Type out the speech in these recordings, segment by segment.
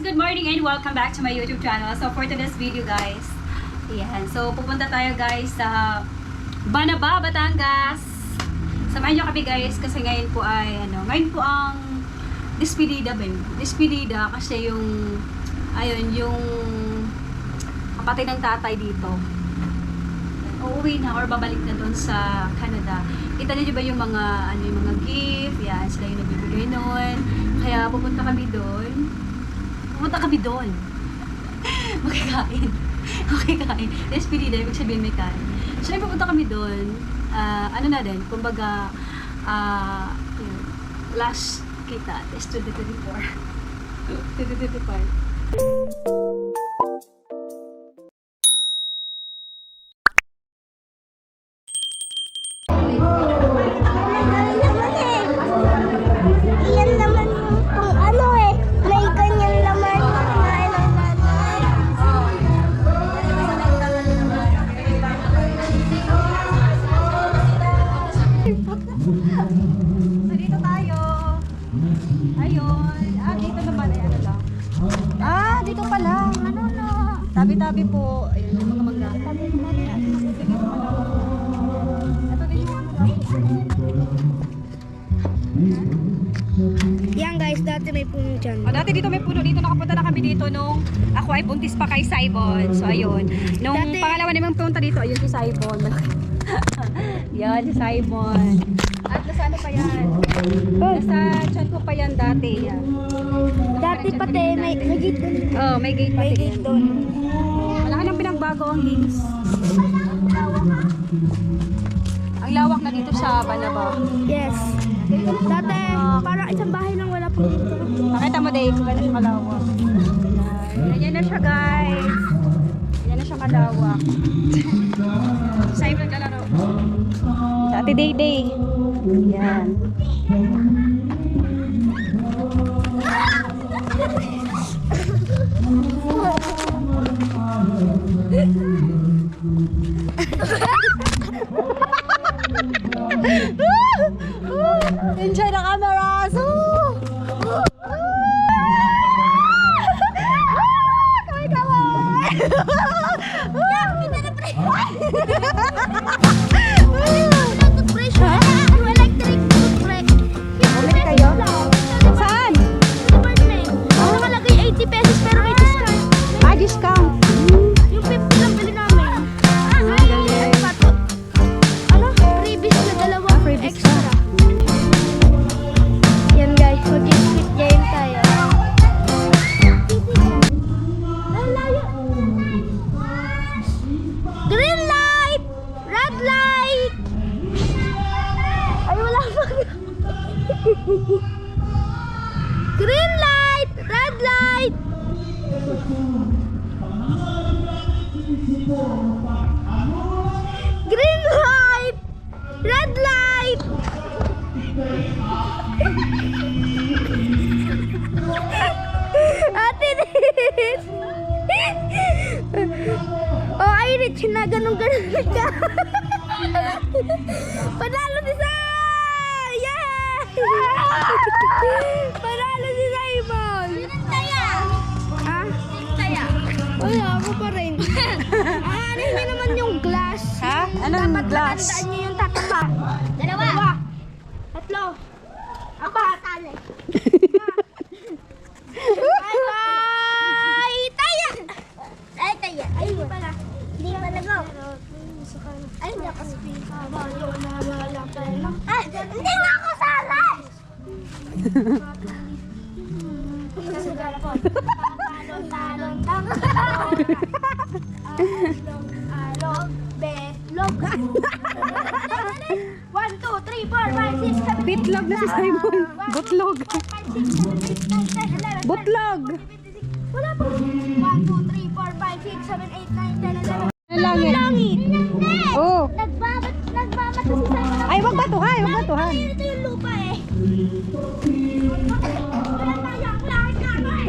good morning and welcome back to my YouTube channel. So for today's video guys, ayan, so pupunta tayo guys sa Banaba, Batangas. Samahan nyo kami guys kasi ngayon po ay ngayon po ang despedida kasi yung yung kapatid ng tatay dito uuwi na or babalik na doon sa Canada. Kita niyo ba yung mga yung mga gift, yan sila yung nagbibigay noon. Kaya pupunta kami doon. Makikain. Despedida, ibig sabihin may kain. So, pupunta kami doon. Kumbaga, last kita is 2024. 2025. Tabi-tabi po. Ayun, yung mga mangga. Yan guys, dati may puno dyan. Dati dito may puno. Dito nakapunta na kami dito nung ako ay buntis pa kay Saibon. So ayun. Nung pangalawa naman punta dito, ayun si Saibon. Yan, si Saibon. At nasa ano pa yan? Nasa chat ko pa yan dati. Yan. Dati pati may gate doon. Oh, may gate pati. May gate doon. Wala ka nang pinagbago ang links. Ang lawak na dito sa Banaba. Yes. Dati parang isang bahay lang wala po dito. Pakita mo Dave, kung gano'n siya kalawak. Ganyan na siya guys. Ganyan na siya kalawak. Sa'yo naglalaro. Sa Ate Day. Yan. Enjoy the camera! Saan? Nakalagay 80 pesos pero may discount. Ah, discount. Yung 50 lang bili namin. Freebies na dalawa extra. Yan guys, mag-skip game tayo. Green light! Red light! Ay, wala pa. Green light! Red light! Green light! Red light! Ate Rit! Oh, ay Rit, ganun-ganun ka. Panalo si Sai! Yeah! Panalo si Simon! Taya! Ha? Taya! Wala, ako pa rin. Ano yun naman yung glass? Ha? Anong glass? Dapat niyo yung tatapa. Dalawa! Tatlo! Apat! Tali! Bye! Taya! Ay, taya! Ay, hindi pala. Hindi pala go. Ay, hindi ako speak. Ay, hindi na ako sala! Talon, alog, betlog. 1, 2, 3, 4, 5, 6, 7, 8, Bitlog na si Simon. Butlog. 5, 6, 7, 8, 9, 10, 11. Butlog. Wala po. 1, 2, 3, 4, 5, 6, 7, 8, 9, 10, 11. Langit. Oh. Nagbabat si Simon. Ay, wag batuhan. Wag batuhan. Ito yung lupa eh. Wala tayo ang langit namin.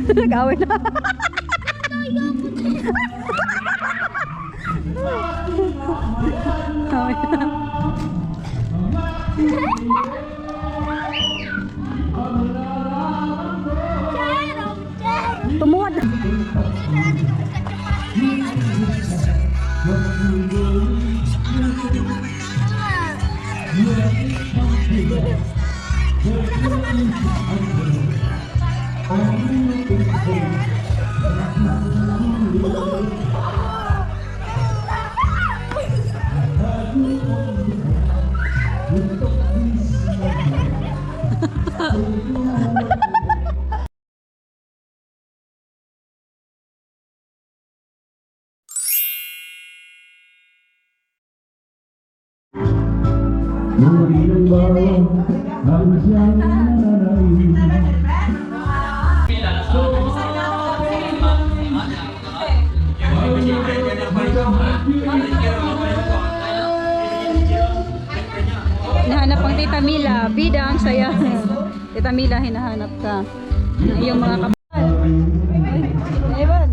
Nag-away na. Away na. Tumuwad. Muli ng bawang ang siyang nanay. Hinahanap ang Tita Mila. Bida ang saya. Tita Mila, hinahanap ka. Ng iyong mga kapal. Ay, Evan.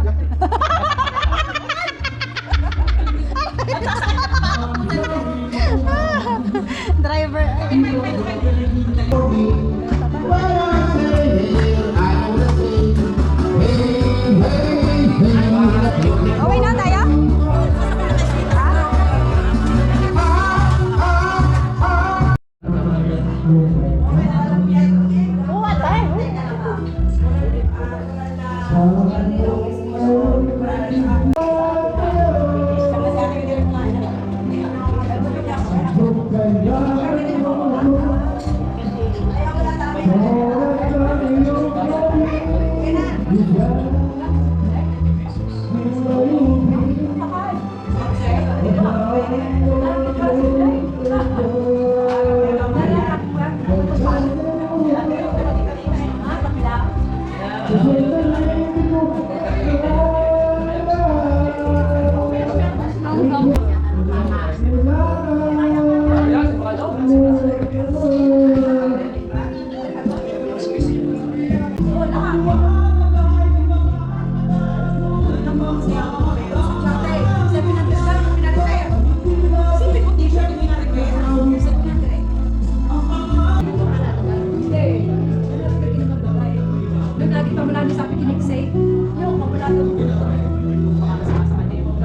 Driver. Okay na tayo?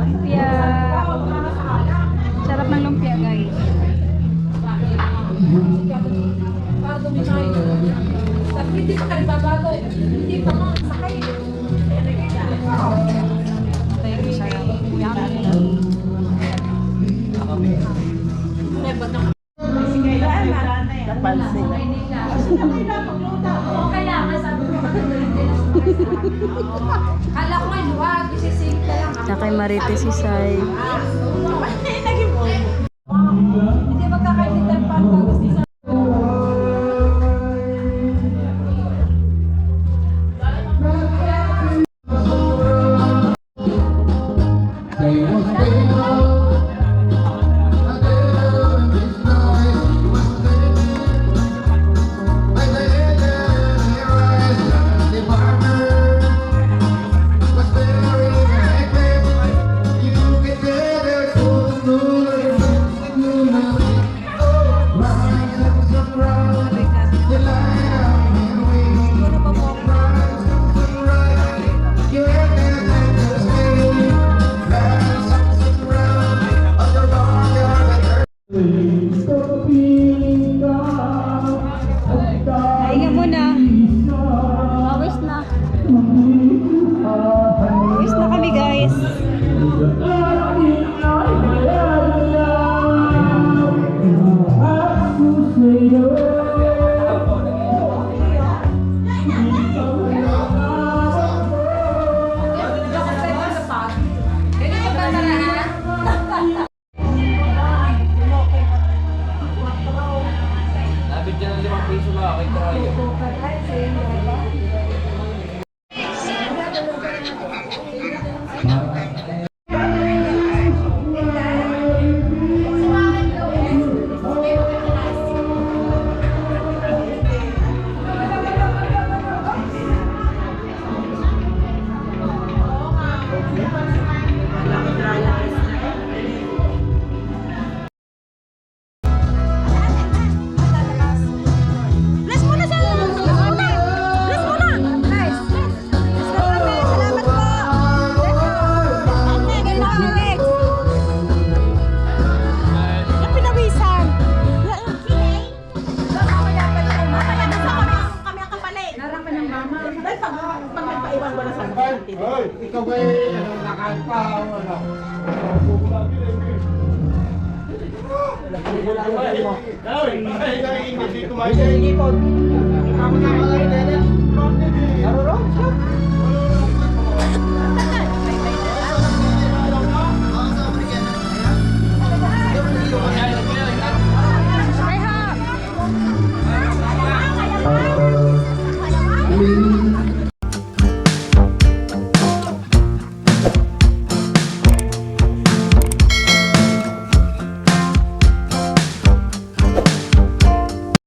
Lumpia. Sarap ng lumpia, guys. Kala ko ngayon, wag, isisig na lang. Kay Marites si Sai. Hindi magkakainitan pa ang bago sa You get better, Ikaw ba nakalpa o ano? Sige po. Ako na kalay din. Naruro?